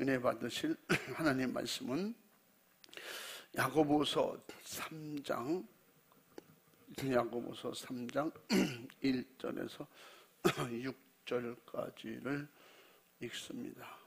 은혜 받으실 하나님 말씀은 야고보서 3장 1절에서 6절까지를 읽습니다.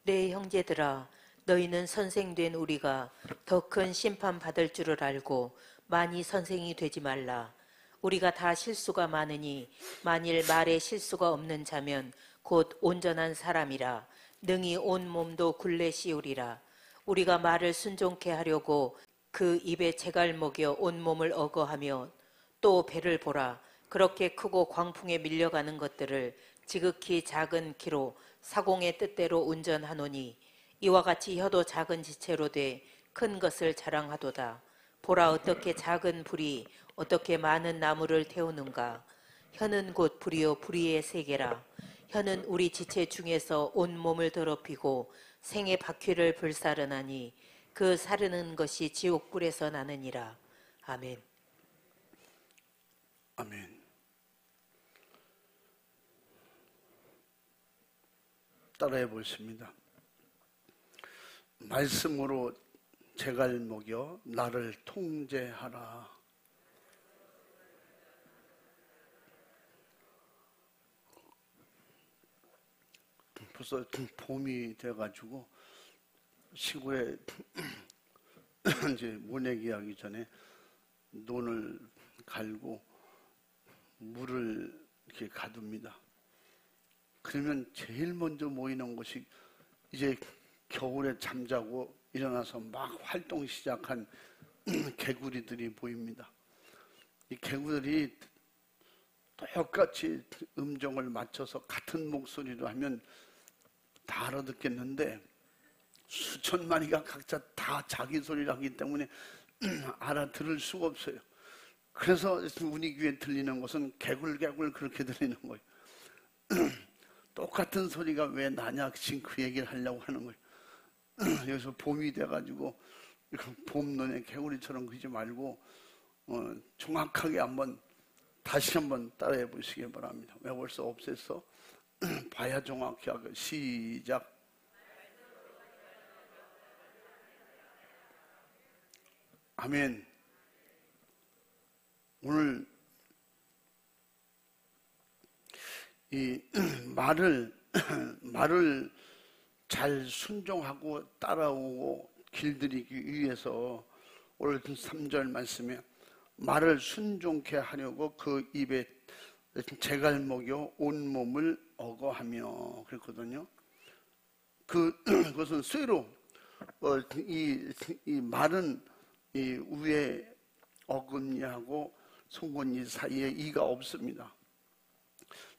내 형제들아, 너희는 선생된 우리가 더 큰 심판 받을 줄을 알고 많이 선생이 되지 말라. 우리가 다 실수가 많으니 만일 말에 실수가 없는 자면 곧 온전한 사람이라 능히 온 몸도 굴레 씌우리라. 우리가 말을 순종케 하려고 그 입에 재갈 먹여 온 몸을 어거하며 또 배를 보라. 그렇게 크고 광풍에 밀려가는 것들을 지극히 작은 키로 사공의 뜻대로 운전하노니 이와 같이 혀도 작은 지체로 돼 큰 것을 자랑하도다. 보라, 어떻게 작은 불이 어떻게 많은 나무를 태우는가. 혀는 곧 불이요 불의의 세계라. 혀는 우리 지체 중에서 온 몸을 더럽히고 생의 바퀴를 불사르나니 그 사르는 것이 지옥불에서 나느니라. 아멘. 아멘. 따라해 보십니다. 말씀으로 재갈 먹여 나를 통제하라. 벌써 봄이 돼가지고 시골에 이제 모내기 하기 전에 논을 갈고 물을 이렇게 가둡니다. 그러면 제일 먼저 모이는 곳이 이제 겨울에 잠자고 일어나서 막 활동 시작한 개구리들이 보입니다. 이 개구리들이 똑같이 음정을 맞춰서 같은 목소리로 하면 다 알아듣겠는데 수천 마리가 각자 다 자기 소리를 하기 때문에 알아들을 수가 없어요. 그래서 우리 귀에 들리는 것은 개굴개굴 그렇게 들리는 거예요. 똑같은 소리가 왜 나냐, 지금 그 얘기를 하려고 하는 거예요. 여기서 봄이 돼가지고 봄눈에 개구리처럼 그러지 말고 정확하게 다시 한번 따라해 보시기 바랍니다. 왜 벌써 없앴어? 봐야 정확히 하고. 시작. 아멘. 오늘 이 말을 잘 순종하고 따라오고 길들이기 위해서 오늘 3절 말씀에 말을 순종케 하려고 그 입에 재갈 먹여 온 몸을 어거하며 그랬거든요. 그것은 쇠로 이 말은 이 위에 어금니하고 송곳니 사이에 이가 없습니다.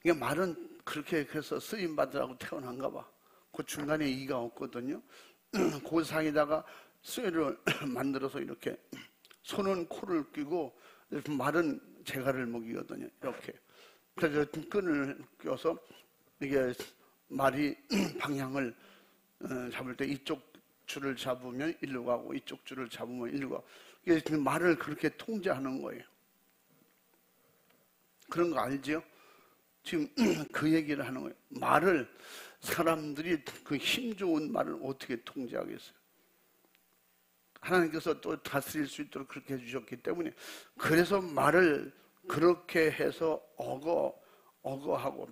그러니까 말은 그렇게 해서 쓰임 받으라고 태어난가 봐. 그 중간에 이가 없거든요. 그 사이에다가 쇠를 만들어서 이렇게 손은 코를 끼고 말은 재갈을 먹이거든요. 이렇게. 그래서 끈을 껴서 이게 말이 방향을 잡을 때 이쪽 줄을 잡으면 일로 가고 이쪽 줄을 잡으면 일로 가고 이게 말을 그렇게 통제하는 거예요. 그런 거 알죠? 지금 그 얘기를 하는 거예요. 말을 사람들이 그 힘 좋은 말을 어떻게 통제하겠어요? 하나님께서 또 다스릴 수 있도록 그렇게 해주셨기 때문에 그래서 말을 그렇게 해서 어거하고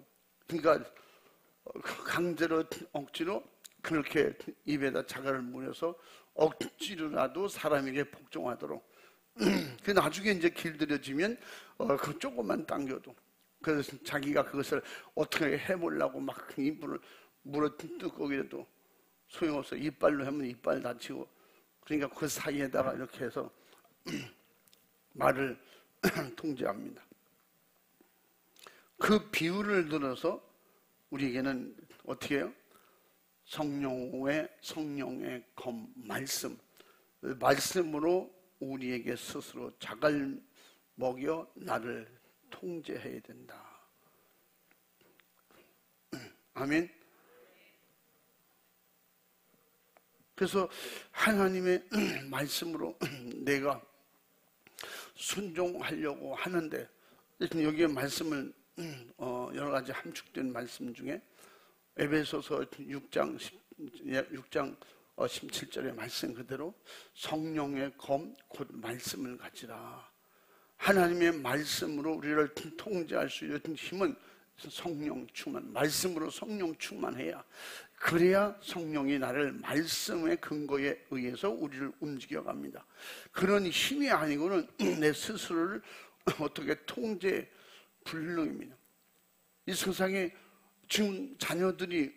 그러니까 강제로 억지로 그렇게 입에다 자갈을 물여서 억지로라도 사람에게 복종하도록 그 나중에 이제 길들여지면 그 조금만 당겨도 그래서 자기가 그것을 어떻게 해보려고 막 입을 물어뜯고 이래도 소용없어. 이빨로 하면 이빨 다치고 그러니까 그 사이에다가 이렇게 해서 말을 통제합니다. 그 비유를 들어서 우리에게는 어떻게 해요? 성령의 검 말씀으로 우리에게 스스로 자갈 먹여 나를 통제해야 된다. 아멘. 그래서 하나님의 말씀으로 내가 순종하려고 하는데 여기에 말씀을 여러 가지 함축된 말씀 중에 에베소서 6장 17절의 말씀 그대로 성령의 검 곧 말씀을 가지라. 하나님의 말씀으로 우리를 통제할 수 있는 힘은 성령 충만, 말씀으로 성령 충만해야, 그래야 성령이 나를 말씀의 근거에 의해서 우리를 움직여갑니다. 그런 힘이 아니고는 내 스스로를 어떻게 통제 불능입니다. 이 세상에 지금 자녀들이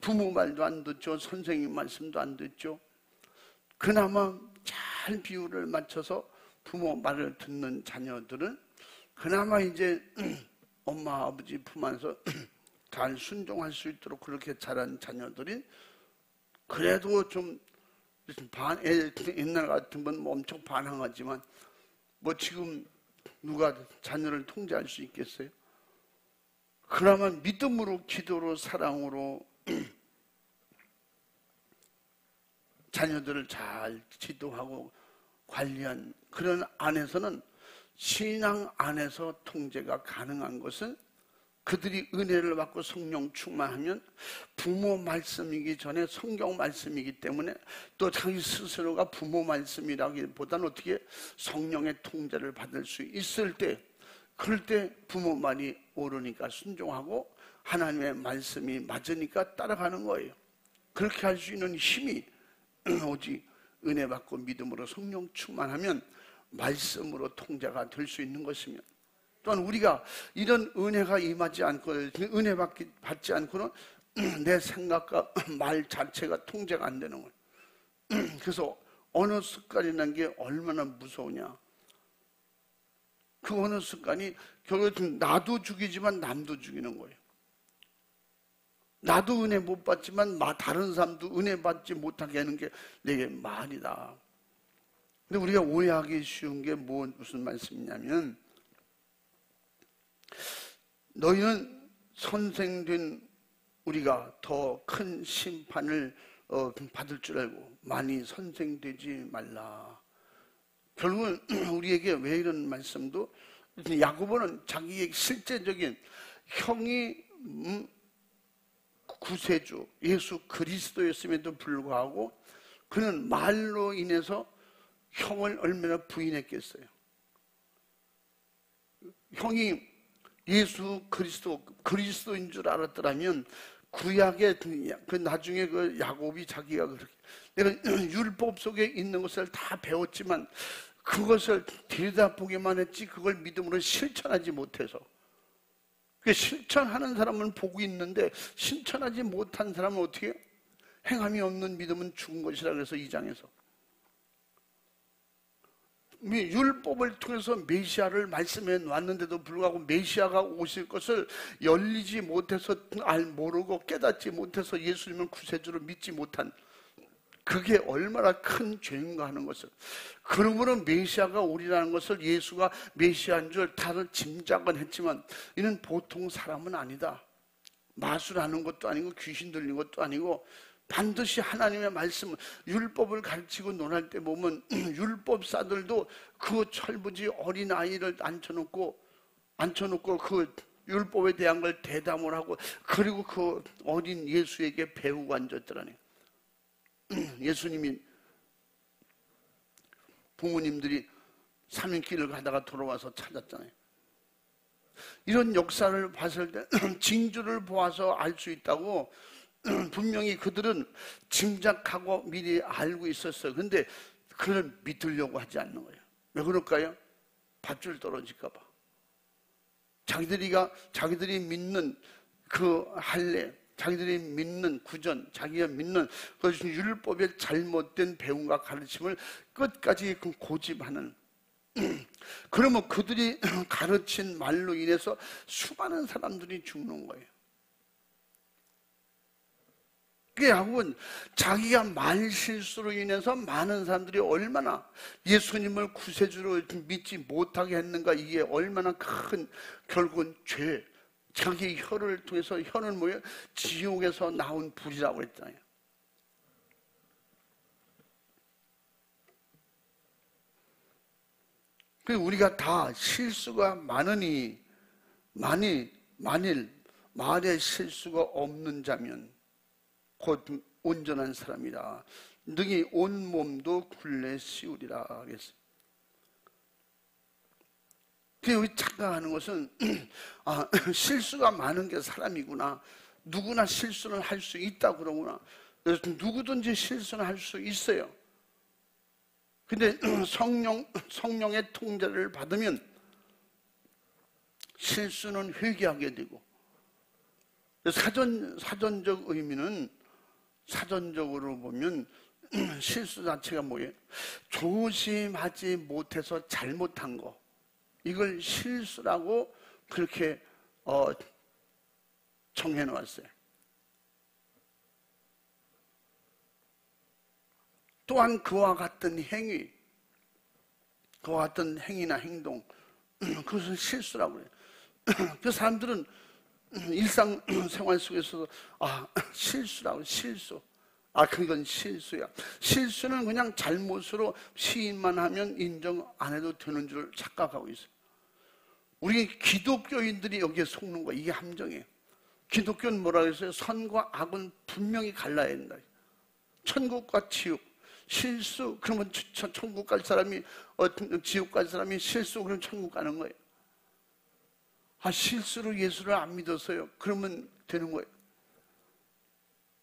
부모 말도 안 듣죠. 선생님 말씀도 안 듣죠. 그나마 잘 비율을 맞춰서 부모 말을 듣는 자녀들은 그나마 이제 엄마 아버지 품 안에서 잘 순종할 수 있도록 그렇게 자란 자녀들이 그래도 좀 옛날 같으면 뭐 엄청 반항하지만 뭐 지금 누가 자녀를 통제할 수 있겠어요? 그나마 믿음으로, 기도로, 사랑으로 자녀들을 잘 지도하고 관리한 그런 안에서는, 신앙 안에서 통제가 가능한 것은 그들이 은혜를 받고 성령 충만하면 부모 말씀이기 전에 성경 말씀이기 때문에, 또 자기 스스로가 부모 말씀이라기보다는 어떻게 성령의 통제를 받을 수 있을 때, 그럴 때 부모 말이 옳으니까 순종하고 하나님의 말씀이 맞으니까 따라가는 거예요. 그렇게 할 수 있는 힘이 오직 은혜 받고 믿음으로 성령 충만하면 말씀으로 통제가 될 수 있는 것이며, 또한 우리가 이런 은혜가 임하지 않고 은혜 받지 않고는 내 생각과 말 자체가 통제가 안 되는 거예요. 그래서 언어 습관이라는 게 얼마나 무서우냐. 그 언어 습관이 결국 나도 죽이지만 남도 죽이는 거예요. 나도 은혜 못 받지만 다른 사람도 은혜 받지 못하게 하는 게 내게 말이다. 근데 우리가 오해하기 쉬운 게 무슨 말씀이냐면, 너희는 선생된 우리가 더 큰 심판을 받을 줄 알고 많이 선생되지 말라. 결국은 우리에게 왜 이런 말씀도, 야고보는 자기의 실제적인 형이 구세주 예수 그리스도였음에도 불구하고 그는 말로 인해서 형을 얼마나 부인했겠어요. 형이 예수 그리스도인 줄 알았더라면 구약의 그 나중에 그 야곱이 자기가 그렇게, 내가 율법 속에 있는 것을 다 배웠지만 그것을 들여다보기만 했지 그걸 믿음으로 실천하지 못해서, 실천하는 사람은 보고 있는데 실천하지 못한 사람은 어떻게 해요? 행함이 없는 믿음은 죽은 것이라 그래서 2장에서 율법을 통해서 메시아를 말씀해 놨는데도 불구하고 메시아가 오실 것을 열리지 못해서, 모르고 깨닫지 못해서 예수님을 구세주로 믿지 못한, 그게 얼마나 큰 죄인가 하는 것을. 그러므로 메시아가 오리라는 것을 예수가 메시아인 줄 다들 짐작은 했지만 이는 보통 사람은 아니다. 마술하는 것도 아니고 귀신 들린 것도 아니고 반드시 하나님의 말씀, 율법을 가르치고 논할 때 보면 율법사들도 그 철부지 어린아이를 앉혀놓고 그 율법에 대한 걸 대담을 하고, 그리고 그 어린 예수에게 배우고 앉았더라니. 예수님이 부모님들이 3인길을 가다가 돌아와서 찾았잖아요. 이런 역사를 봤을 때 징조를 보아서 알 수 있다고 분명히 그들은 짐작하고 미리 알고 있었어요. 근데 그걸 믿으려고 하지 않는 거예요. 왜 그럴까요? 밧줄 떨어질까 봐. 자기들이 믿는 그 할례, 자기들이 믿는 구전, 자기가 믿는 그 율법의 잘못된 배움과 가르침을 끝까지 고집하는, 그러면 그들이 가르친 말로 인해서 수많은 사람들이 죽는 거예요. 야곱은 자기가 말 실수로 인해서 많은 사람들이 얼마나 예수님을 구세주로 믿지 못하게 했는가, 이게 얼마나 큰, 결국은 죄, 자기 혀를 통해서, 혀는 뭐예요? 지옥에서 나온 불이라고 했잖아요. 우리가 다 실수가 많으니 만일 말에 실수가 없는 자면 곧 온전한 사람이라 능히 온 몸도 굴레 씌우리라 하겠어요. 여기 착각하는 것은 실수가 많은 게 사람이구나, 누구나 실수는 할 수 있다 그러구나. 누구든지 실수는 할 수 있어요. 근데 성령의 통제를 받으면 실수는 회개하게 되고, 사전적 의미는, 사전적으로 보면 실수 자체가 뭐예요? 조심하지 못해서 잘못한 거, 이걸 실수라고 그렇게 정해 놓았어요. 또한 그와 같은 행위, 그와 같은 행위나 행동, 그것을 실수라고 해요. 그 사람들은 일상생활 속에서도 실수라고, 실수. 그건 실수야. 실수는 그냥 잘못으로 시인만 하면 인정 안 해도 되는 줄 착각하고 있어요. 우리 기독교인들이 여기에 속는 거야. 이게 함정이에요. 기독교는 뭐라고 했어요? 선과 악은 분명히 갈라야 된다. 천국과 지옥, 실수, 그러면 천국 갈 사람이, 지옥 갈 사람이 실수, 그러면 천국 가는 거예요. 실수로 예수를 안 믿었어요. 그러면 되는 거예요.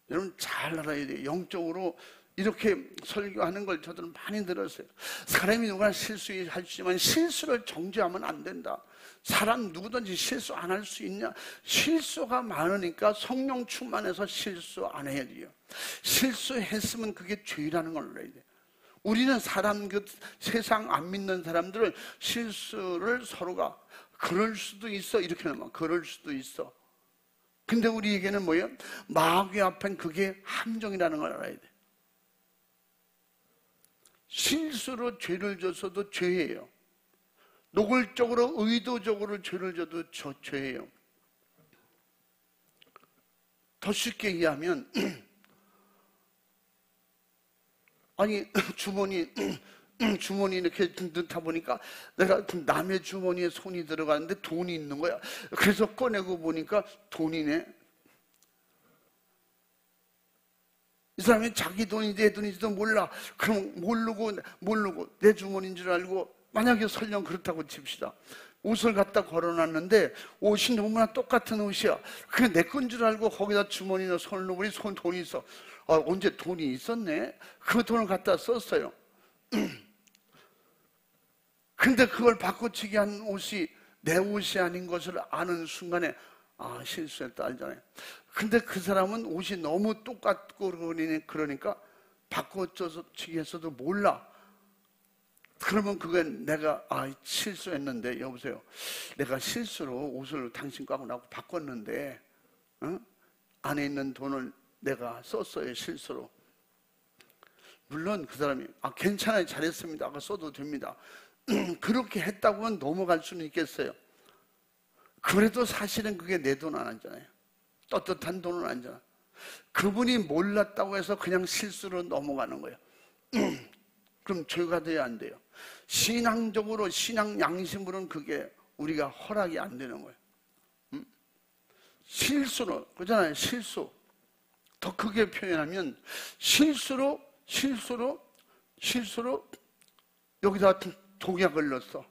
여러분 잘 알아야 돼요. 영적으로 이렇게 설교하는 걸 저들은 많이 들었어요. 사람이 누구나 실수할 수 있지만 실수를 정죄하면 안 된다. 사람 누구든지 실수 안 할 수 있냐? 실수가 많으니까 성령 충만해서 실수 안 해야 돼요. 실수했으면 그게 죄라는 걸 알아야 돼요. 우리는 세상 안 믿는 사람들은 실수를 서로가 그럴 수도 있어 이렇게 하면 그럴 수도 있어. 근데 우리에게는 뭐예요? 마귀 앞엔 그게 함정이라는 걸 알아야 돼. 실수로 죄를 져서도 죄예요. 노골적으로 의도적으로 죄를 져도 죄예요. 더 쉽게 이해하면 주머니 이렇게 넣다 보니까 내가 남의 주머니에 손이 들어가는데 돈이 있는 거야. 그래서 꺼내고 보니까 돈이네. 이 사람이 자기 돈이 내 돈인지도 몰라. 그럼 모르고 내 주머니인 줄 알고, 만약에 설령 그렇다고 칩시다. 옷을 갖다 걸어놨는데 옷이 너무나 똑같은 옷이야. 그게 내 건 줄 알고 거기다 주머니에 손을 넣으니 돈이 있어. 언제 돈이 있었네? 그 돈을 갖다 썼어요. 근데 그걸 바꿔치기 한 옷이 내 옷이 아닌 것을 아는 순간에 실수했다 알잖아요. 근데 그 사람은 옷이 너무 똑같고 그러니까 바꿔치기 했어도 몰라. 그러면 그건 내가 실수했는데, 여보세요, 내가 실수로 옷을 당신 거하고 나하고 바꿨는데 안에 있는 돈을 내가 썼어요, 실수로. 물론 그 사람이 괜찮아요, 잘했습니다, 아까 써도 됩니다. 그렇게 했다고 하면 넘어갈 수는 있겠어요. 그래도 사실은 그게 내 돈 아니잖아요. 떳떳한 돈은 아니잖아. 그분이 몰랐다고 해서 그냥 실수로 넘어가는 거예요. 그럼 죄가 돼야 안 돼요. 신앙적으로, 신앙 양심으로는 그게 우리가 허락이 안 되는 거예요. 실수로, 그러잖아요, 실수. 더 크게 표현하면 실수로 여기다 독약을 넣었어.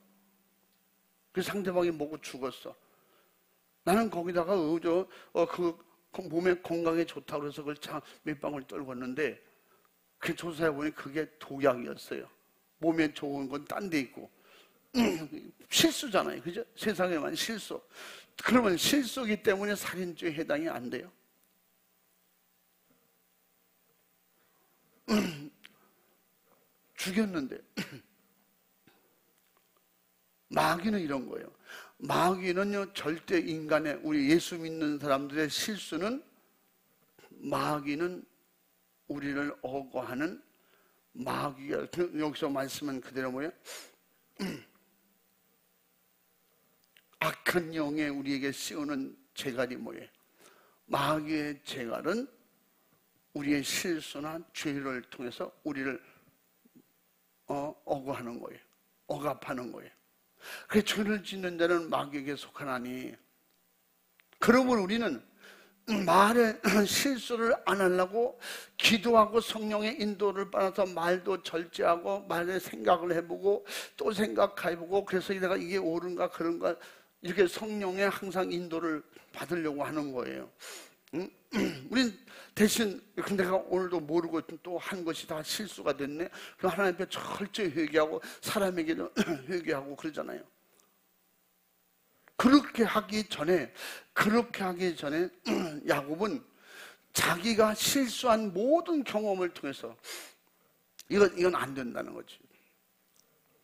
그 상대방이 먹고 죽었어. 나는 거기다가 몸에 건강에 좋다고 해서 그걸 몇 방울 떨궜는데, 그 조사해보니 그게 독약이었어요. 몸에 좋은 건 딴 데 있고. 실수잖아요, 그죠? 세상에만 실수. 그러면 실수기 때문에 살인죄에 해당이 안 돼요. 죽였는데. 마귀는 이런 거예요. 마귀는요, 절대 인간의, 우리 예수 믿는 사람들의 실수는, 마귀는 우리를 억어하는 마귀가, 여기서 말씀은 그대로 뭐예요? 악한 영에 우리에게 씌우는 재갈이 뭐예요? 마귀의 재갈은 우리의 실수나 죄를 통해서 우리를 억어하는 거예요. 억압하는 거예요. 그래서 죄를 짓는 자는 마귀에게 속하나니, 그러면 우리는 말에 실수를 안 하려고 기도하고 성령의 인도를 받아서 말도 절제하고 말에 생각을 해보고 또 생각해보고, 그래서 내가 이게 옳은가 그런가 이렇게 성령의 항상 인도를 받으려고 하는 거예요. 우린 대신 내가 오늘도 모르고 또 한 것이 다 실수가 됐네, 그럼 하나님 앞에 철저히 회개하고 사람에게도 회개하고 그러잖아요. 그렇게 하기 전에 야곱은 자기가 실수한 모든 경험을 통해서 이건 안 된다는 거지.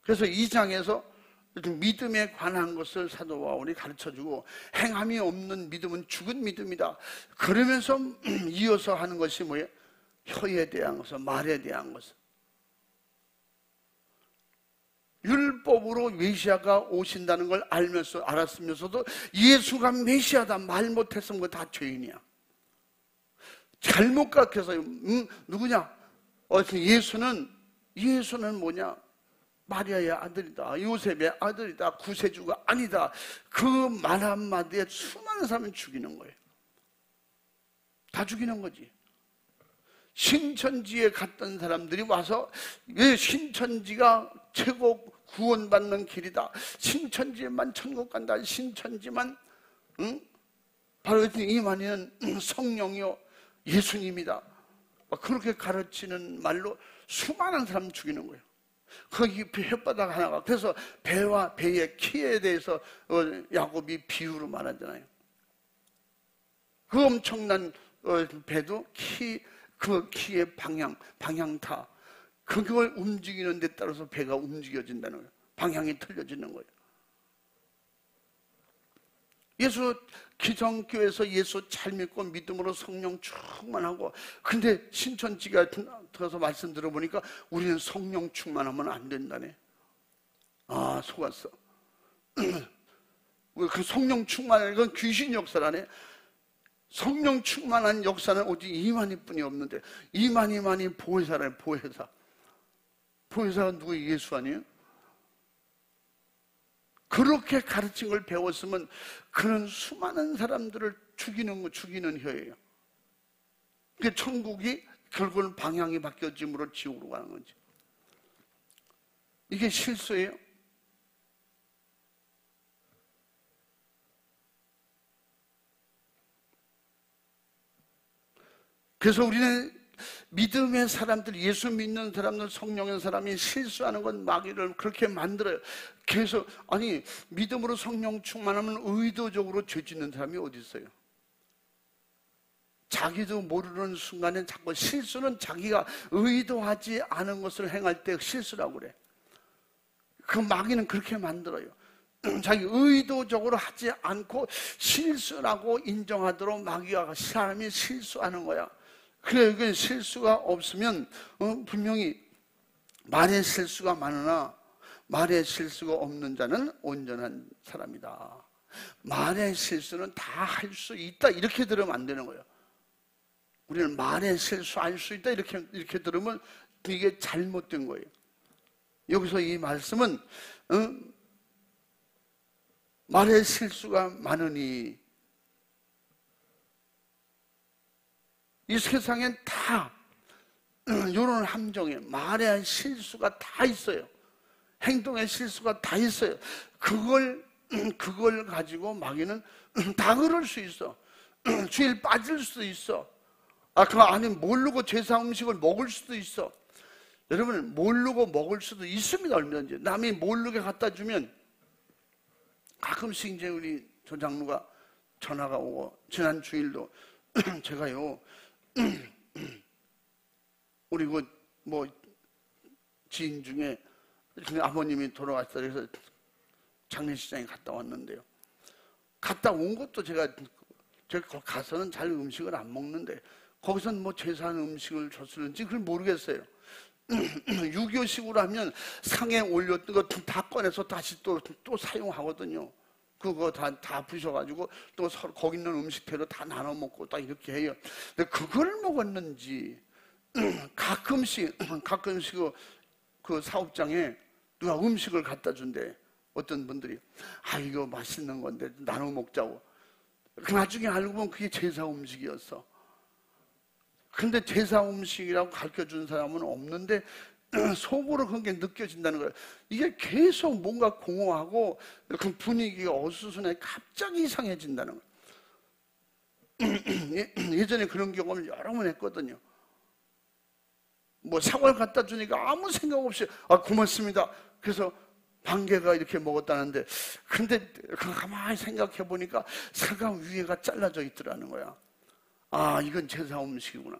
그래서 2장에서 믿음에 관한 것을 사도 바울이 가르쳐주고, 행함이 없는 믿음은 죽은 믿음이다. 그러면서 이어서 하는 것이 뭐예요? 혀에 대한 것은, 말에 대한 것은. 율법으로 메시아가 오신다는 걸 알았으면서도 예수가 메시아다 말 못했으면 그거 다 죄인이야. 잘못 가르쳐서 누구냐? 예수는 뭐냐? 마리아의 아들이다, 요셉의 아들이다, 구세주가 아니다. 그 말 한마디에 수많은 사람을 죽이는 거예요. 다 죽이는 거지. 신천지에 갔던 사람들이 와서 왜 신천지가 최고 구원받는 길이다, 신천지에만 천국 간다, 신천지만 바로 이만희는 성령이요 예수님이다, 그렇게 가르치는 말로 수많은 사람 죽이는 거예요. 거기 혓바닥 하나가. 그래서 배와 배의 키에 대해서 야곱이 비유로 말하잖아요. 그 엄청난 배도 그 키의 방향타, 그걸 움직이는 데 따라서 배가 움직여진다는 거예요. 방향이 틀려지는 거예요. 기성교회에서 예수 잘 믿고 믿음으로 성령 충만하고, 근데 신천지가 들어서 말씀 들어보니까 우리는 성령 충만하면 안 된다네. 아, 속았어. 그 성령 충만한 건 귀신 역사라네. 성령 충만한 역사는 오직 이만희뿐이 없는데, 이만희만이 보혜사라네. 보혜사가 누구? 예수 아니에요? 그렇게 가르친 걸 배웠으면 그런 수많은 사람들을 죽이는 혀예요. 그게 천국이 결국은 방향이 바뀌어짐으로 지옥으로 가는 거지. 이게 실수예요. 그래서 우리는 믿음의 사람들, 예수 믿는 사람들, 성령의 사람이 실수하는 건 마귀를 그렇게 만들어요. 그래서 믿음으로 성령 충만하면 의도적으로 죄 짓는 사람이 어디 있어요? 자기도 모르는 순간에 자꾸 실수는 자기가 의도하지 않은 것을 행할 때 실수라고 그래. 그 마귀는 그렇게 만들어요. 자기 의도적으로 하지 않고 실수라고 인정하도록 마귀가 사람이 실수하는 거야. 그래, 이게 실수가 없으면 분명히 말에 실수가 많으나 말에 실수가 없는 자는 온전한 사람이다. 말의 실수는 다 할 수 있다, 이렇게 들으면 안 되는 거예요. 우리는 말에 실수할 수 있다 이렇게 들으면 이게 잘못된 거예요. 여기서 이 말씀은 말에 실수가 많으니, 이 세상엔 다 이런 함정에 말에 실수가 다 있어요. 행동에 실수가 다 있어요. 그걸 가지고 마귀는 다 그럴 수 있어. 죄에 빠질 수도 있어. 그거 아니면 모르고 제사 음식을 먹을 수도 있어. 여러분, 모르고 먹을 수도 있습니다. 얼마든지. 남이 모르게 갖다 주면 가끔씩 이제 우리 조장로가 전화가 오고, 지난 주일도 제가요, 우리 지인 중에 아버님이 돌아가셨다 그래서 장례식장에 갔다 왔는데요. 갔다 온 것도 제가 가서는 잘 음식을 안 먹는데, 거기서는 제사한 음식을 줬을는지 그걸 모르겠어요. 유교식으로 하면 상에 올렸던 거 다 꺼내서 다시 또 사용하거든요. 그거 다 부셔가지고 또 서로 거기 있는 음식대로 다 나눠 먹고 딱 이렇게 해요. 근데 그걸 먹었는지, 가끔씩 그 사업장에 누가 음식을 갖다 준대. 어떤 분들이 이거 맛있는 건데 나눠 먹자고. 나중에 알고 보면 그게 제사 음식이었어. 근데 제사 음식이라고 가르쳐준 사람은 없는데 속으로 그런 게 느껴진다는 거예요. 이게 계속 뭔가 공허하고 그 분위기가 어수선해 갑자기 이상해진다는 거예요. 예전에 그런 경험을 여러 번 했거든요. 뭐 사과를 갖다 주니까 아무 생각 없이 고맙습니다. 그래서 반개가 이렇게 먹었다는데, 근데 가만히 생각해 보니까 사과 위에가 잘라져 있더라는 거야. 이건 제사 음식이구나.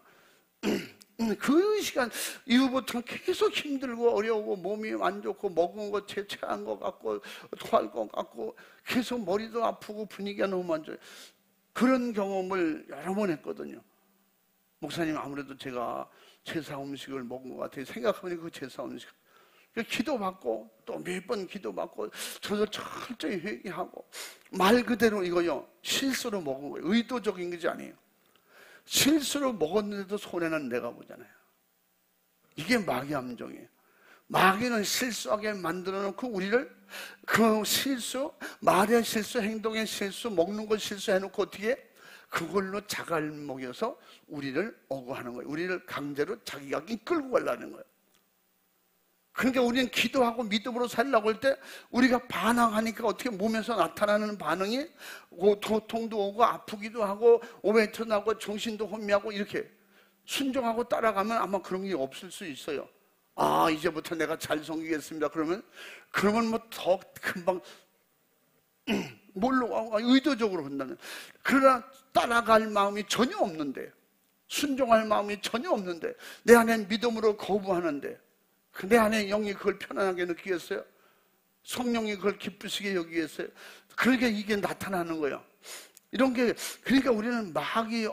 그 시간 이후부터는 계속 힘들고 어려우고 몸이 안 좋고 먹은 거 체한 것 같고 토할 것 같고 계속 머리도 아프고 분위기가 너무 안 좋아요. 그런 경험을 여러 번 했거든요. 목사님, 아무래도 제가 제사 음식을 먹은 것 같아요. 생각해보니 그 제사 음식 기도받고 또 몇 번 기도받고 저도 철저히 회개하고 말 그대로 이거요 실수로 먹은 거예요. 의도적인 것이 아니에요. 실수로 먹었는데도 손해는 내가 보잖아요. 이게 마귀 함정이에요. 마귀는 실수하게 만들어 놓고 우리를 그 실수, 말의 실수, 행동의 실수, 먹는 것 실수해놓고 어떻게 그걸로 자갈 먹여서 우리를 억울하는 거예요. 우리를 강제로 자기가 이끌고 가려는 거예요. 그러니까 우리는 기도하고 믿음으로 살려고 할 때 우리가 반항하니까 어떻게 몸에서 나타나는 반응이 고통도 오고 아프기도 하고 오해도 나고 정신도 혼미하고 이렇게 순종하고 따라가면 아마 그런 게 없을 수 있어요. 이제부터 내가 잘 섬기겠습니다. 그러면 뭐 더 금방 뭘로 의도적으로 한다면, 그러나 따라갈 마음이 전혀 없는데, 순종할 마음이 전혀 없는데, 내 안에 믿음으로 거부하는데 내 안에 영이 그걸 편안하게 느끼겠어요? 성령이 그걸 기쁘시게 여기겠어요? 그러니까 이게 나타나는 거예요. 이런 게, 그러니까 우리는 마귀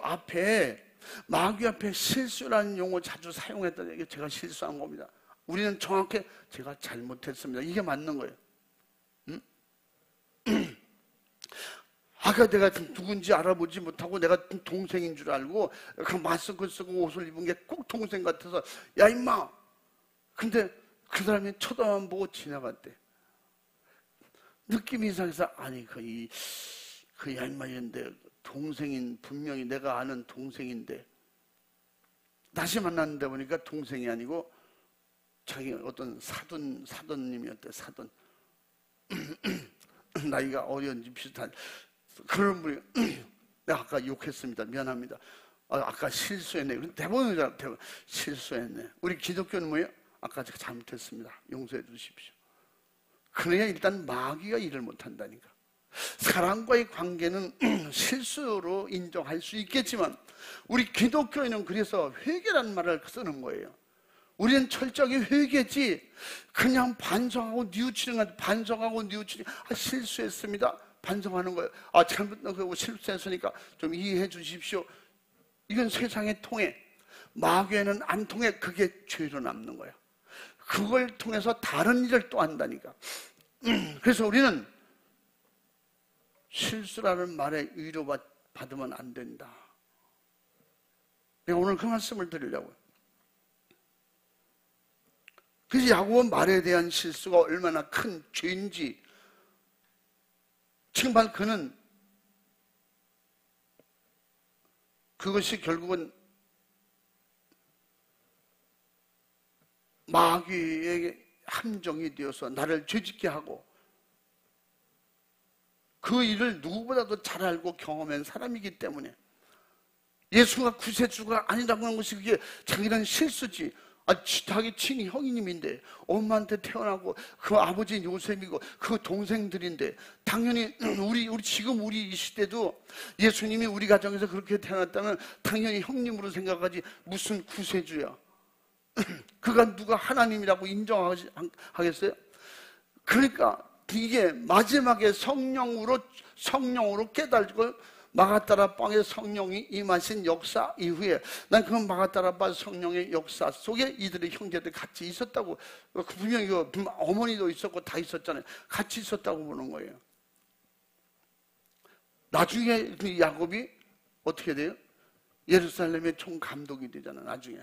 앞에 실수라는 용어 자주 사용했던 얘기, 제가 실수한 겁니다. 우리는 정확히 제가 잘못했습니다. 이게 맞는 거예요. 아까 내가 누군지 알아보지 못하고 내가 동생인 줄 알고 그 마스크 쓰고 옷을 입은 게 꼭 동생 같아서 야 임마! 근데 그 사람이 쳐다만 보고 지나갔대. 느낌이 이상해서 그 얄마이인데 동생인, 분명히 내가 아는 동생인데 다시 만났는데 보니까 동생이 아니고 자기 어떤 사돈님이었대. 사돈. 나이가 어려운지 비슷한 그런 분이 내가 아까 욕했습니다. 미안합니다. 아까 실수했네. 대부분 실수했네. 우리 기독교는 뭐예요? 아까 제가 잘못했습니다. 용서해 주십시오. 그래야 일단 마귀가 일을 못한다니까. 사람과의 관계는 실수로 인정할 수 있겠지만 우리 기독교인은 그래서 회개라는 말을 쓰는 거예요. 우리는 철저하게 회개지 그냥 반성하고 뉘우치는 거, 반성하고 뉘우치는 실수했습니다. 반성하는 거예요. 잘못하고 실수했으니까 좀 이해해 주십시오. 이건 세상에 통해. 마귀에는 안 통해. 그게 죄로 남는 거예요. 그걸 통해서 다른 일을 또 한다니까. 그래서 우리는 실수라는 말에 위로받으면 안 된다. 내가 오늘 그 말씀을 드리려고요. 그래서 야고보 말에 대한 실수가 얼마나 큰 죄인지 정말 그는 그것이 결국은 마귀의 함정이 되어서 나를 죄짓게 하고 그 일을 누구보다도 잘 알고 경험한 사람이기 때문에 예수가 구세주가 아니라고 하는 것이 그게 자기는 실수지. 자기 친히 형님인데 엄마한테 태어나고 그 아버지는 요셉이고 그 동생들인데 당연히 우리 이 시대도 예수님이 우리 가정에서 그렇게 태어났다면 당연히 형님으로 생각하지 무슨 구세주야. 그가 누가 하나님이라고 인정하겠어요? 그러니까 이게 마지막에 성령으로 깨달고 마가다라 빵에 성령이 임하신 역사 이후에 난 그 마가다라 빵 성령의 역사 속에 이들의 형제들 같이 있었다고, 분명히 어머니도 있었고 다 있었잖아요. 같이 있었다고 보는 거예요. 나중에 야곱이 어떻게 돼요? 예루살렘의 총감독이 되잖아요. 나중에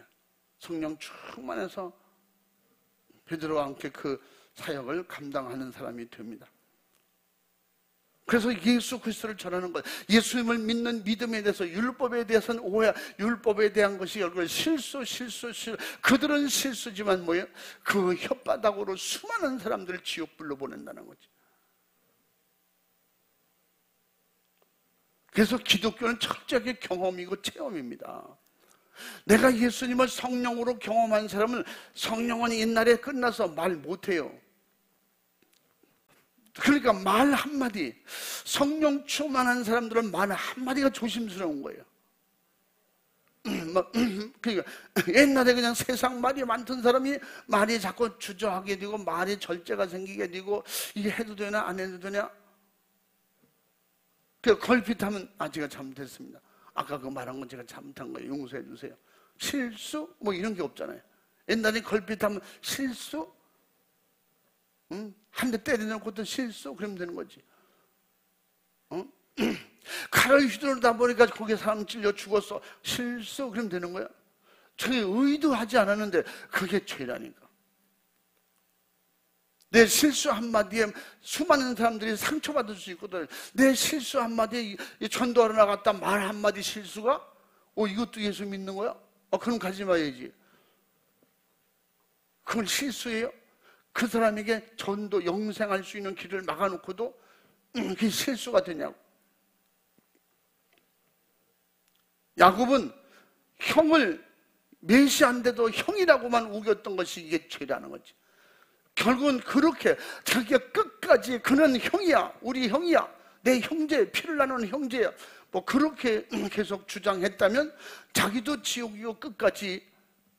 성령 충만해서 베드로와 함께 그 사역을 감당하는 사람이 됩니다. 그래서 예수 그리스도를 전하는 것, 예수님을 믿는 믿음에 대해서, 율법에 대해서는 오해, 율법에 대한 것이 결국 실수. 그들은 실수지만 뭐예요? 그 혓바닥으로 수많은 사람들을 지옥불로 보낸다는 거지. 그래서 기독교는 철저하게 경험이고 체험입니다. 내가 예수님을 성령으로 경험한 사람은 성령은 옛날에 끝나서 말 못해요. 그러니까 말 한마디, 성령 충만한 사람들은 말 한마디가 조심스러운 거예요. 그러니까 옛날에 그냥 세상 말이 많던 사람이 말이 자꾸 주저하게 되고 말이 절제가 생기게 되고, 이게 해도 되나 안 해도 되냐. 그 걸핏하면 제가 잘못했습니다. 아까 그 말한 건 제가 잘못한 거예요. 용서해 주세요. 실수? 뭐 이런 게 없잖아요. 옛날에 걸핏하면 실수? 한 대 때리는 것도 실수? 그러면 되는 거지. 칼을 휘두르다 보니까 거기에 사람 찔려 죽었어. 실수? 그러면 되는 거야. 저게 의도하지 않았는데 그게 죄라니까. 내 실수 한마디에 수많은 사람들이 상처받을 수 있거든. 내 실수 한마디에 전도하러 나갔다 말 한마디 실수가 이것도 예수 믿는 거야? 그럼 가지 마야지. 그건 실수예요? 그 사람에게 전도 영생할 수 있는 길을 막아놓고도 그게 실수가 되냐고. 야곱은 형을 메시아인데도 형이라고만 우겼던 것이 이게 죄라는 거지. 결국은 그렇게 자기가 끝까지 그는 형이야, 우리 형이야, 내 형제, 피를 나누는 형제야, 뭐 그렇게 계속 주장했다면 자기도 지옥이고 끝까지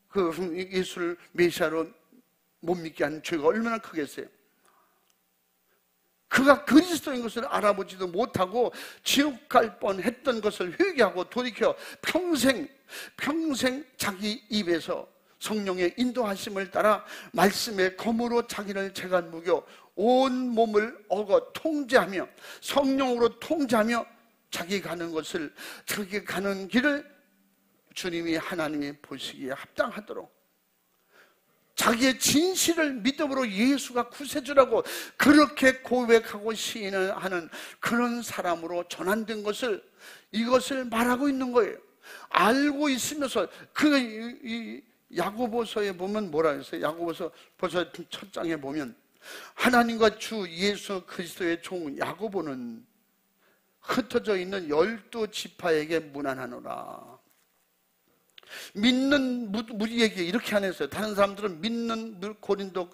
그 예수를 메시아로 못 믿게 한 죄가 얼마나 크겠어요. 그가 그리스도인 것을 알아보지도 못하고 지옥 갈 뻔했던 것을 회개하고 돌이켜 평생 자기 입에서 성령의 인도하심을 따라 말씀의 검으로 자기를 재간 무겨 온 몸을 어거 통제하며 성령으로 통제하며 자기 가는 길을 주님이 하나님이 보시기에 합당하도록 자기의 진실을 믿음으로 예수가 구세주라고 그렇게 고백하고 시인을 하는 그런 사람으로 전환된 이것을 말하고 있는 거예요. 알고 있으면서 야고보서에 보면 뭐라 했어요? 야고보서 벌써 첫 장에 보면 하나님과 주 예수 그리스도의 종 야고보는 흩어져 있는 12지파에게 문안하노라. 믿는 무리에게 이렇게 안 했어요. 다른 사람들은 믿는 고린도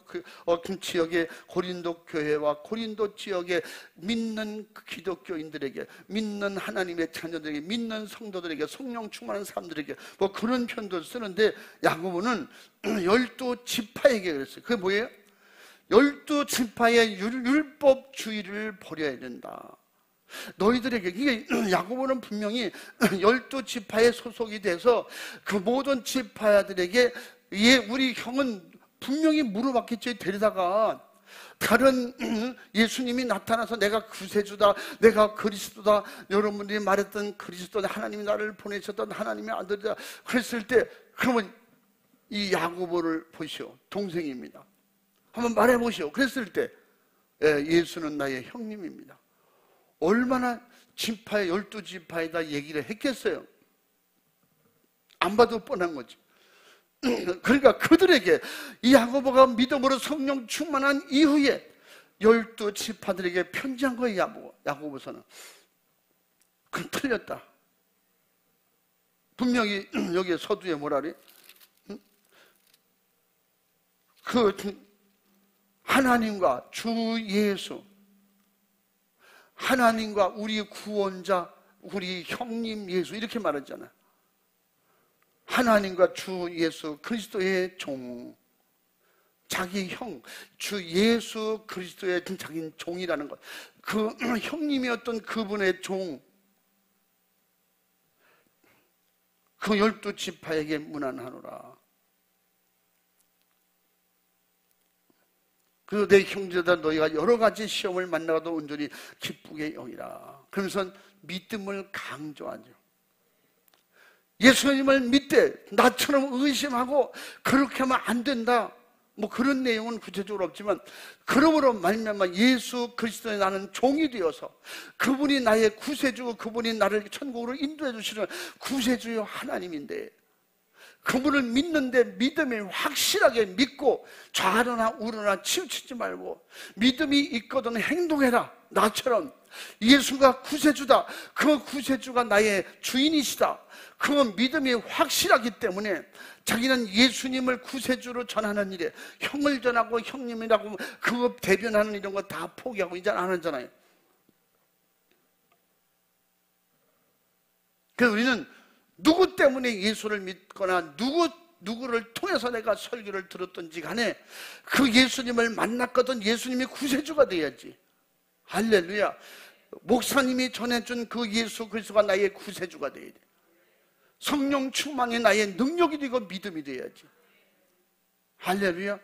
지역의 고린도 교회와 고린도 지역의 믿는 기독교인들에게, 믿는 하나님의 자녀들에게, 믿는 성도들에게, 성령 충만한 사람들에게 뭐 그런 편도 쓰는데 야고보는 12지파에게 그랬어요. 그게 뭐예요? 12지파의 율법주의를 버려야 된다. 너희들에게, 이게 야고보는 분명히 12지파에 소속이 돼서 그 모든 지파들에게 우리 형은 분명히 물어봤겠죠. 데리다가 다른 예수님이 나타나서 내가 구세주다, 내가 그리스도다, 여러분들이 말했던 그리스도, 하나님이 나를 보내셨던 하나님의 아들이다 그랬을 때, 그러면 이 야고보를 보시오. 동생입니다. 한번 말해보시오. 그랬을 때 예수는 나의 형님입니다. 얼마나 지파에 12지파에다 얘기를 했겠어요. 안 봐도 뻔한 거지. 그러니까 그들에게 이 야고보가 믿음으로 성령 충만한 이후에 12지파들에게 편지한 거예요. 야고보서는. 그건 틀렸다. 분명히 여기 서두에 뭐라 그래? 그 하나님과 주 예수, 하나님과 우리 구원자, 우리 형님 예수 이렇게 말하잖아요. 하나님과 주 예수 그리스도의 종, 자기 형, 주 예수 그리스도의 자기 종이라는 것, 그 형님이었던 그분의 종, 그 12지파에게 문안하노라. 그리고 내 형제다 너희가 여러 가지 시험을 만나도 온전히 기쁘게 여기라. 그러면서 믿음을 강조하죠. 예수님을 믿되 나처럼 의심하고 그렇게 하면 안 된다, 뭐 그런 내용은 구체적으로 없지만, 그러므로 말미암아 예수 그리스도의 나는 종이 되어서 그분이 나의 구세주고 그분이 나를 천국으로 인도해 주시는 구세주요 하나님인데, 그분을 믿는데 믿음이 확실하게 믿고 좌로나 우로나 치우치지 말고 믿음이 있거든 행동해라. 나처럼 예수가 구세주다, 그 구세주가 나의 주인이시다, 그 믿음이 확실하기 때문에 자기는 예수님을 구세주로 전하는 일에 형을 전하고 형님이라고 그거 대변하는 이런 거 다 포기하고 이제 안 하잖아요. 그래서 우리는 누구 때문에 예수를 믿거나 누구를 통해서 내가 설교를 들었던지 간에 그 예수님을 만났거든 예수님이 구세주가 돼야지. 할렐루야. 목사님이 전해준 그 예수 그리스도가 나의 구세주가 돼야 돼. 성령 충만이 나의 능력이 되고 믿음이 돼야지. 할렐루야.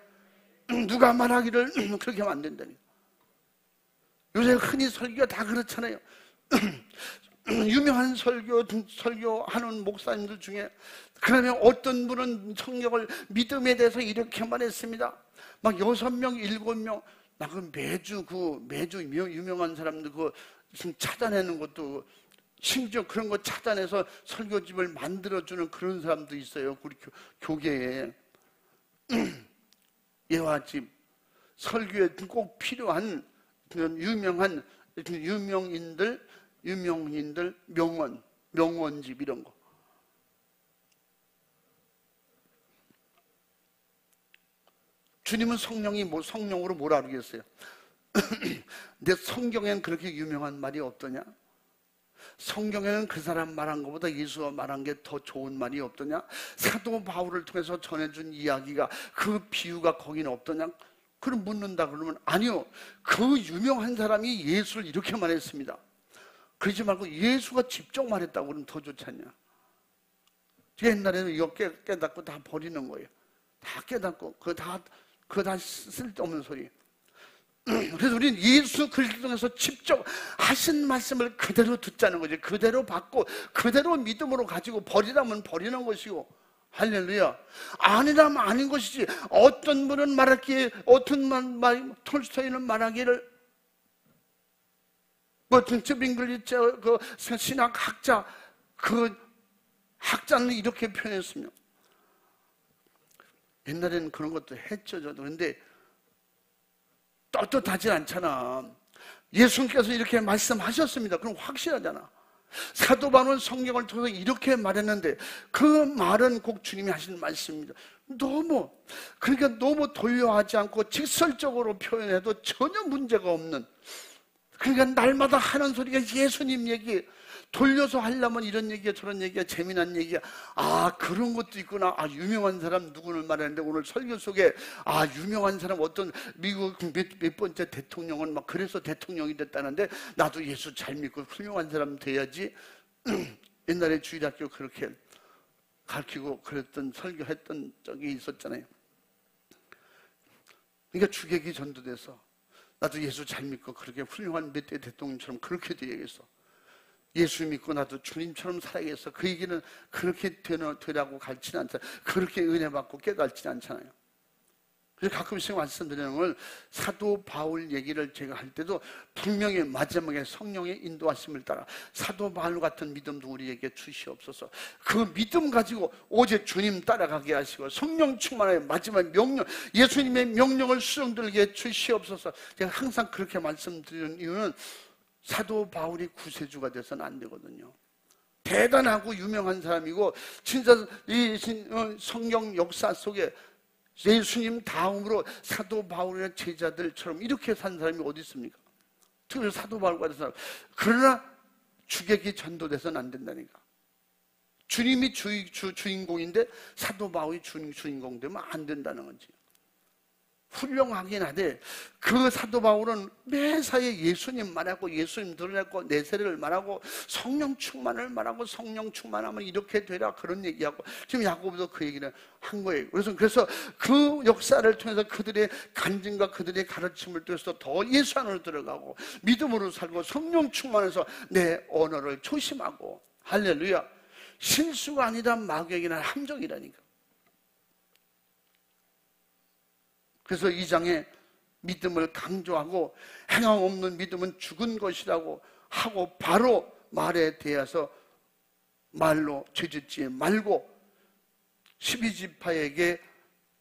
누가 말하기를 그렇게 하면 안 된다니까. 요새 흔히 설교가 다 그렇잖아요. 유명한 설교하는 목사님들 중에 그러면 어떤 분은 성경을 믿음에 대해서 이렇게 말했습니다. 막 6명, 7명, 나 그 매주 유명한 사람들 그 찾아내는 것도, 심지어 그런 거 찾아내서 설교집을 만들어주는 그런 사람도 있어요. 우리 교계에. 예화집, 설교에 꼭 필요한 그런 유명한 유명인들, 명언집 이런 거. 주님은 성령으로 뭐라 그러겠어요? 근데 성경에는 그렇게 유명한 말이 없더냐? 성경에는 그 사람 말한 것보다 예수가 말한 게 더 좋은 말이 없더냐? 사도 바울을 통해서 전해준 이야기가, 그 비유가 거기는 없더냐? 그럼 묻는다 그러면 아니요, 그 유명한 사람이 예수를 이렇게 말했습니다. 그러지 말고 예수가 직접 말했다고 그러면 더 좋지 않냐? 옛날에는 이거 깨닫고 다 버리는 거예요. 다 깨닫고 그거 다 쓸데없는 소리. 그래서 우리는 예수 그리스도 통해서 직접 하신 말씀을 그대로 듣자는 거지. 그대로 받고 그대로 믿음으로 가지고 버리라면 버리는 것이고. 할렐루야. 아니라면 아닌 것이지. 어떤 분은 말하기에, 톨스토이는 말하기를, 뭐 등급 잉글리시 그 신학학자, 그 학자는 이렇게 표현했습니다. 옛날에는 그런 것도 했죠, 저도. 근데 떳떳하지 않잖아. 예수님께서 이렇게 말씀하셨습니다. 그럼 확실하잖아. 사도 바울은 성경을 통해서 이렇게 말했는데 그 말은 꼭 주님이 하시는 말씀입니다. 그러니까 너무 도요하지 않고 직설적으로 표현해도 전혀 문제가 없는, 그러니까 날마다 하는 소리가 예수님 얘기, 돌려서 하려면 이런 얘기야 저런 얘기야 재미난 얘기야. 아, 그런 것도 있구나. 아, 유명한 사람 누구를 말하는데 오늘 설교 속에 유명한 사람 어떤 미국 몇 번째 대통령은 막 그래서 대통령이 됐다는데 나도 예수 잘 믿고 훌륭한 사람 돼야지. 옛날에 주일학교 그렇게 가르치고 그랬던 설교했던 적이 있었잖아요. 그러니까 주객이 전도돼서 나도 예수 잘 믿고 그렇게 훌륭한 몇 대 대통령처럼 그렇게 돼야겠어. 예수 믿고 나도 주님처럼 살아야겠어. 그 얘기는 그렇게 되라고 가르치지 않잖아요. 그렇게 은혜 받고 깨닫지 않잖아요. 그래서 가끔씩 말씀드리는 걸, 사도 바울 얘기를 제가 할 때도 분명히 마지막에 성령의 인도하심을 따라 사도 바울 같은 믿음도 우리에게 주시옵소서. 그 믿음 가지고 오직 주님 따라가게 하시고 성령 충만하여 마지막 명령, 예수님의 명령을 수용들게 주시옵소서. 제가 항상 그렇게 말씀드리는 이유는 사도 바울이 구세주가 돼서는 안 되거든요. 대단하고 유명한 사람이고 진짜 이 성경 역사 속에 예수님 다음으로 사도 바울의 제자들처럼 이렇게 산 사람이 어디 있습니까? 특히 사도 바울 같은 사람. 그러나 주객이 전도돼서는 안 된다니까. 주님이 주인공인데 사도 바울이 주인공 되면 안 된다는 거지. 훌륭하긴 하되 그 사도 바울은 매사에 예수님 말하고 예수님 드러냈고 내세를 말하고 성령 충만을 말하고 성령 충만하면 이렇게 되라 그런 얘기하고 지금 야고보도 그 얘기를 한 거예요. 그래서 그 역사를 통해서 그들의 간증과 그들의 가르침을 통해서 더 예수 안으로 들어가고 믿음으로 살고 성령 충만해서 내 언어를 조심하고. 할렐루야. 실수가 아니라 마격이나 함정이라니까. 그래서 2장에 믿음을 강조하고 행함 없는 믿음은 죽은 것이라고 하고 바로 말에 대해서 말로 죄짓지 말고 12지파에게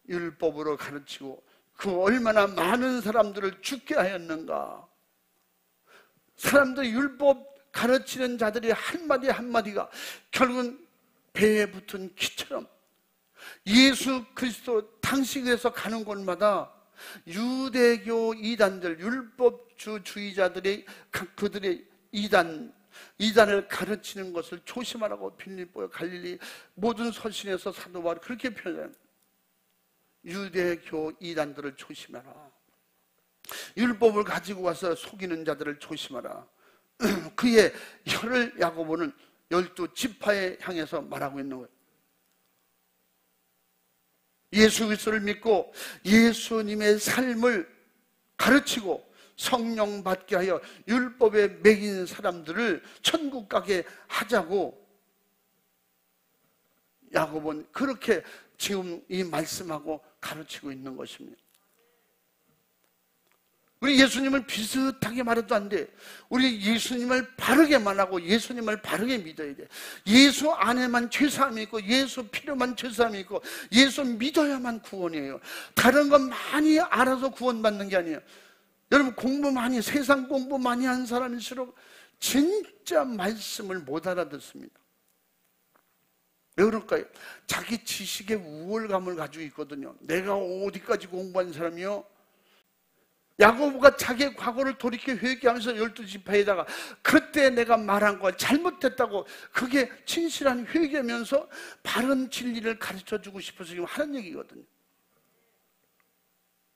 율법으로 가르치고 그 얼마나 많은 사람들을 죽게 하였는가. 사람들이 율법 가르치는 자들이 한마디 한마디가 결국은 배에 붙은 키처럼 예수 그리스도 당신에서 가는 곳마다 유대교 이단들, 율법주의자들이 그들의 이단을 가르치는 것을 조심하라고 빌립보, 갈릴리 모든 서신에서 사도 바울이 그렇게 표현해요. 유대교 이단들을 조심하라. 율법을 가지고 와서 속이는 자들을 조심하라. 그의 혀를 야고보는 12지파에 향해서 말하고 있는 거예요. 예수 그리스도를 믿고 예수님의 삶을 가르치고 성령 받게 하여 율법에 매긴 사람들을 천국 가게 하자고 야고보는 그렇게 지금 이 말씀하고 가르치고 있는 것입니다. 우리 예수님을 비슷하게 말해도 안 돼. 우리 예수님을 바르게 말하고 예수님을 바르게 믿어야 돼. 예수 안에만 죄사함이 있고 예수 필요만 죄사함이 있고 예수 믿어야만 구원이에요. 다른 건 많이 알아서 구원받는 게 아니에요. 여러분 공부 많이, 세상 공부 많이 한 사람일수록 진짜 말씀을 못 알아듣습니다. 왜 그럴까요? 자기 지식의 우월감을 가지고 있거든요. 내가 어디까지 공부한 사람이요? 야고보가 자기의 과거를 돌이켜 회개하면서 12지파에다가 그때 내가 말한 걸 잘못했다고 그게 진실한 회개면서 바른 진리를 가르쳐주고 싶어서 지금 하는 얘기거든요.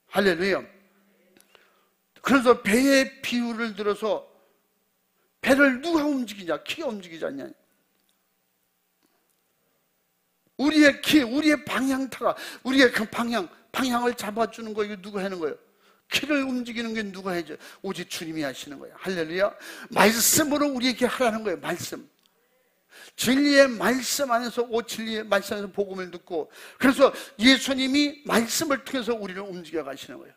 할렐루야. 그래서 배의 비유를 들어서 배를 누가 움직이냐? 키가 움직이지 않냐? 우리의 키, 우리의 방향타가, 우리의 그 방향을 잡아주는 거, 이거 누가 하는 거예요? 키를 움직이는 게 누가 해줘? 오직 주님이 하시는 거예요. 할렐루야. 말씀으로 우리에게 하라는 거예요. 말씀. 진리의 말씀 안에서, 진리의 말씀 안에서 복음을 듣고, 그래서 예수님이 말씀을 통해서 우리를 움직여 가시는 거예요.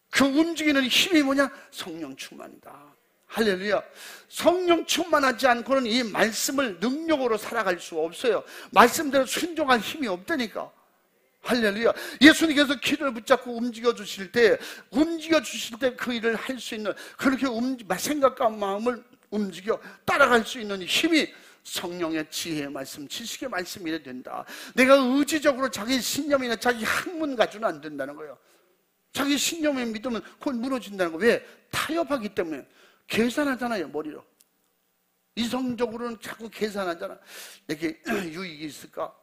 그 움직이는 힘이 뭐냐? 성령 충만이다. 할렐루야. 성령 충만하지 않고는 이 말씀을 능력으로 살아갈 수가 없어요. 말씀대로 순종할 힘이 없다니까. 할렐루야. 예수님께서 키를 붙잡고 움직여 주실 때 그 일을 할 수 있는, 그렇게 생각과 마음을 움직여 따라갈 수 있는 힘이 성령의 지혜의 말씀, 지식의 말씀이 된다. 내가 의지적으로 자기 신념이나 자기 학문 가지고는 안 된다는 거예요. 자기 신념에 믿으면 그건 무너진다는 거예요. 왜? 타협하기 때문에. 계산하잖아요, 머리로. 이성적으로는 자꾸 계산하잖아. 이렇게 유익이 있을까?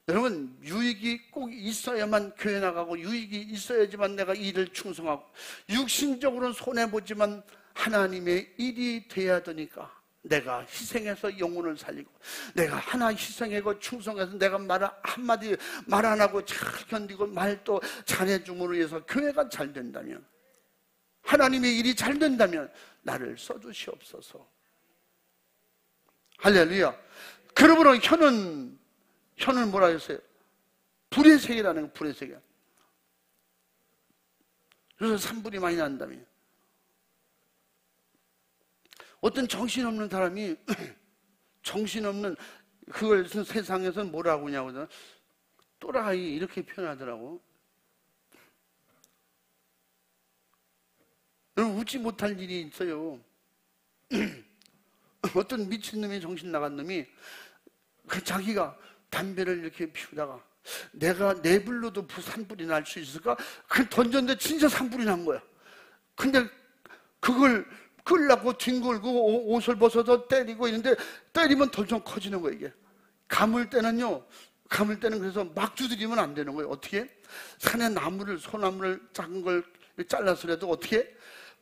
여러분, 유익이 꼭 있어야만 교회 나가고 유익이 있어야지만 내가 일을 충성하고, 육신적으로는 손해보지만 하나님의 일이 돼야 되니까 내가 희생해서 영혼을 살리고, 내가 하나 희생하고 충성해서 내가 말 한마디 말 안 하고 잘 견디고 말 또 잘해줌으로 해서 교회가 잘 된다면, 하나님의 일이 잘 된다면 나를 써주시옵소서. 할렐루야. 그러므로 혀는 뭐라 했어요? 불의 세계라는 거, 불의 세계. 그래서 산불이 많이 난다며. 어떤 정신없는 사람이 정신없는 그걸 세상에서는 뭐라고 하냐고, 또라이 이렇게 표현하더라고. 여러분, 웃지 못할 일이 있어요. 어떤 미친놈이, 정신 나간 놈이 자기가 담배를 이렇게 피우다가 내가 내 불로도 산불이 날 수 있을까? 그걸 던졌는데 진짜 산불이 난 거야. 근데 그걸 끌려고 뒹굴고 옷을 벗어서 때리고 있는데, 때리면 더 좀 커지는 거예요. 이게 감을 때는 그래서 막 두드리면 안 되는 거예요. 어떻게? 산의 나무를, 소나무를 작은 걸 잘라서라도 어떻게?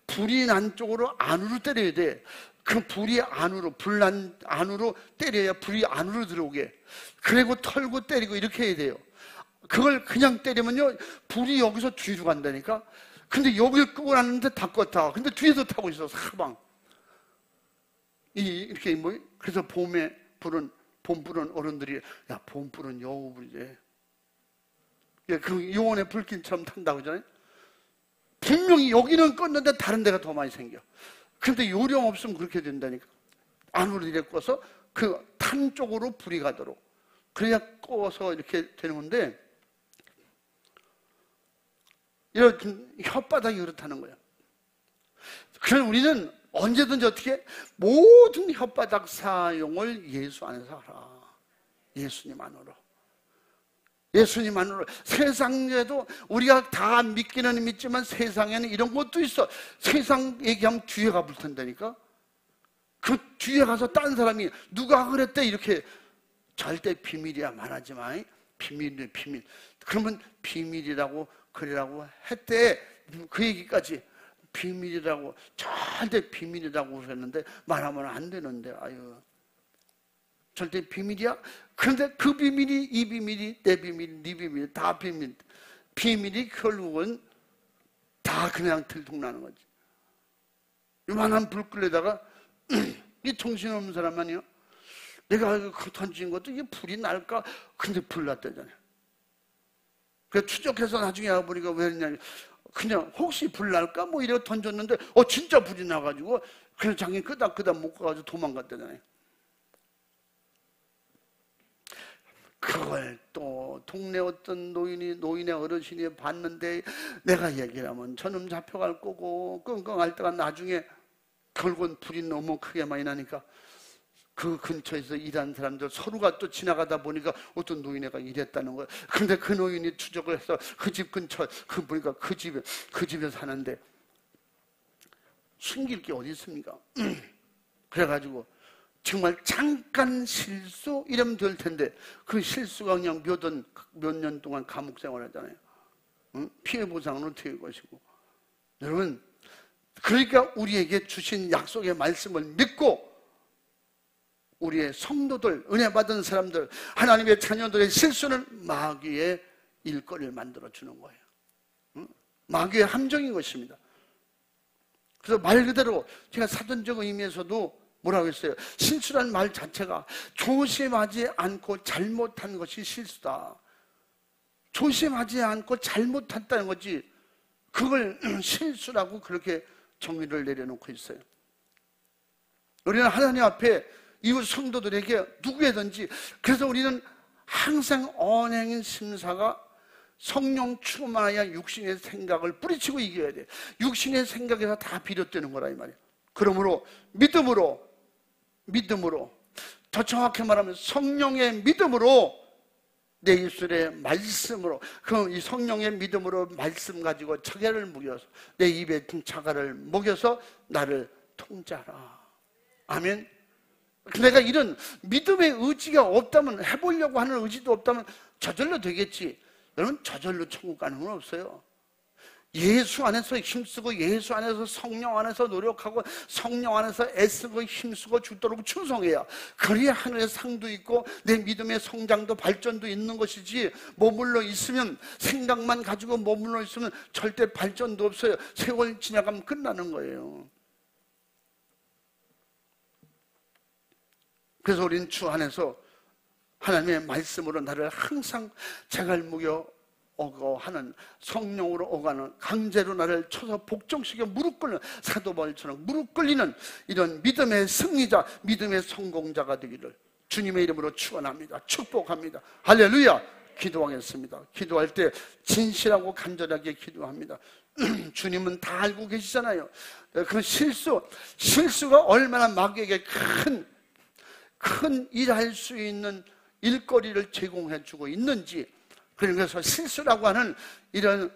불이 난 쪽으로 안으로 때려야 돼. 그 불이 안으로, 불난 안으로 때려야 불이 안으로 들어오게. 그리고 털고 때리고 이렇게 해야 돼요. 그걸 그냥 때리면요, 불이 여기서 뒤로 간다니까. 근데 여기를 끄고 났는데 다 껐다. 근데 뒤에서 타고 있어, 사방. 이렇게 그래서 봄불은 어른들이, 야, 봄불은 여우불이래. 그 용원의 불길처럼 탄다고 하잖아요. 분명히 여기는 껐는데 다른 데가 더 많이 생겨. 그런데 요령 없으면 그렇게 된다니까. 안으로 이렇게 꺼서 그 탄 쪽으로 불이 가도록 그래야 꺼서 이렇게 되는 건데, 이런 혓바닥이 그렇다는 거예요. 그래서 우리는 언제든지 어떻게 모든 혓바닥 사용을 예수 안에서 하라. 예수님 안으로. 예수님 안으로. 세상에도 우리가 다 믿기는 믿지만 세상에는 이런 것도 있어. 세상 얘기하면 뒤에 가볼 텐다니까. 그 뒤에 가서 딴 사람이 누가 그랬대 이렇게. 절대 비밀이야 말하지만 비밀이네 비밀. 그러면 비밀이라고 그러라고 했대. 그 얘기까지 비밀이라고, 절대 비밀이라고 그랬는데 말하면 안 되는데, 아유 절대 비밀이야? 그런데 그 비밀이, 이 비밀이, 내 비밀, 네 비밀, 다 비밀. 비밀이 결국은 다 그냥 들통나는 거지. 요만한 불 끌려다가 이 정신없는 사람 아니요? 내가 그 던진 것도 이게 불이 날까? 근데 불 났다잖아요. 그래서 추적해서 나중에 와보니까 왜 그러냐, 그냥 혹시 불 날까? 뭐 이래 던졌는데 진짜 불이 나가지고 그냥 자기 끄덕끄덕 못 가가지고 도망갔다잖아요. 그걸 또 동네 어떤 노인의 어르신이 봤는데, 내가 얘기를 하면 저놈 잡혀갈 거고 끙끙 앓다가 나중에 결국은 불이 너무 크게 많이 나니까 그 근처에서 일하는 사람들 서로가 또 지나가다 보니까 어떤 노인애가 이랬다는 거예요. 그런데 그 노인이 추적을 해서 그 집 근처, 보니까 그 집에 사는데 숨길 게 어디 있습니까? 그래가지고 정말 잠깐 실수 이러면 될 텐데, 그 실수가 그냥 몇 년 동안 감옥 생활하잖아요. 피해 보상은 어떻게 할 것이고. 여러분, 그러니까 우리에게 주신 약속의 말씀을 믿고 우리의 성도들, 은혜 받은 사람들, 하나님의 자녀들의 실수는 마귀의 일거리를 만들어 주는 거예요. 마귀의 함정인 것입니다. 그래서 말 그대로 제가 사전적 의미에서도 뭐라고 했어요? 실수란 말 자체가 조심하지 않고 잘못한 것이 실수다. 조심하지 않고 잘못했다는 거지, 그걸 실수라고 그렇게 정의를 내려놓고 있어요. 우리는 하나님 앞에 이웃 성도들에게 누구에든지, 그래서 우리는 항상 언행인 심사가 성령 충만하여 육신의 생각을 뿌리치고 이겨야 돼. 육신의 생각에서 다 비롯되는 거라 이 말이에요. 그러므로 믿음으로, 더 정확히 말하면 성령의 믿음으로, 내 입술의 말씀으로, 이 성령의 믿음으로 말씀 가지고 차가를 먹여서, 내 입에 차가를 먹여서 나를 통제하라. 아멘. 내가 이런 믿음의 의지가 없다면, 해보려고 하는 의지도 없다면 저절로 되겠지. 여러분, 저절로 천국 가는 건 없어요. 예수 안에서 힘쓰고, 예수 안에서 성령 안에서 노력하고, 성령 안에서 애쓰고 힘쓰고 죽도록 충성해야, 그래야 하늘의 상도 있고 내 믿음의 성장도 발전도 있는 것이지, 머물러 있으면, 생각만 가지고 머물러 있으면 절대 발전도 없어요. 세월 지나가면 끝나는 거예요. 그래서 우리는 주 안에서 하나님의 말씀으로 나를 항상 자갈무겨 오고 하는, 성령으로 오가는, 강제로 나를 쳐서 복종시켜 무릎 꿇는, 사도 바울처럼 무릎 꿇리는 이런 믿음의 승리자, 믿음의 성공자가 되기를 주님의 이름으로 축원합니다. 축복합니다. 할렐루야. 기도하겠습니다. 기도할 때 진실하고 간절하게 기도합니다. 주님은 다 알고 계시잖아요. 그 실수가 얼마나 마귀에게 큰 일할 수 있는 일거리를 제공해 주고 있는지, 그래서 실수라고 하는 이런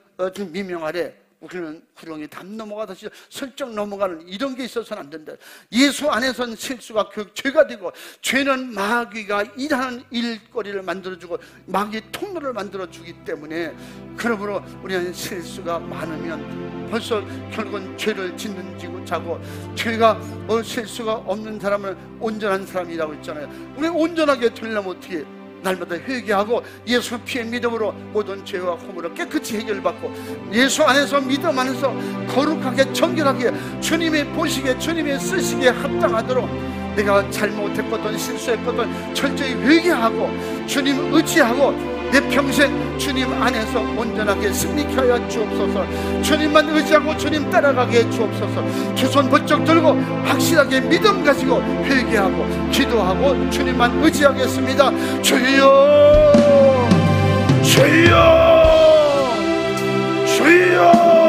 미명 아래 우리는 구렁이 담 넘어가듯이 슬쩍 넘어가는 이런 게 있어서는 안 된다. 예수 안에서는 실수가 죄가 되고, 죄는 마귀가 일하는 일거리를 만들어주고 마귀 통로를 만들어주기 때문에, 그러므로 우리는 실수가 많으면 벌써 결국은 죄를 짓는 지고 자고, 죄가 실수가 없는 사람은 온전한 사람이라고 했잖아요. 우리 온전하게 되려면 어떻게 해요? 날마다 회개하고 예수 피의 믿음으로 모든 죄와 허물을 깨끗이 해결받고, 예수 안에서 믿음 안에서 거룩하게 정결하게 주님이 보시기에, 주님이 쓰시기에 합당하도록 내가 잘못했거든 실수했거든 철저히 회개하고 주님 의지하고 내 평생 주님 안에서 온전하게 승리케 하여 주옵소서. 주님만 의지하고 주님 따라가게 해 주옵소서. 두 손 번쩍 들고 확실하게 믿음 가지고 회개하고 기도하고 주님만 의지하겠습니다. 주여, 주여, 주여.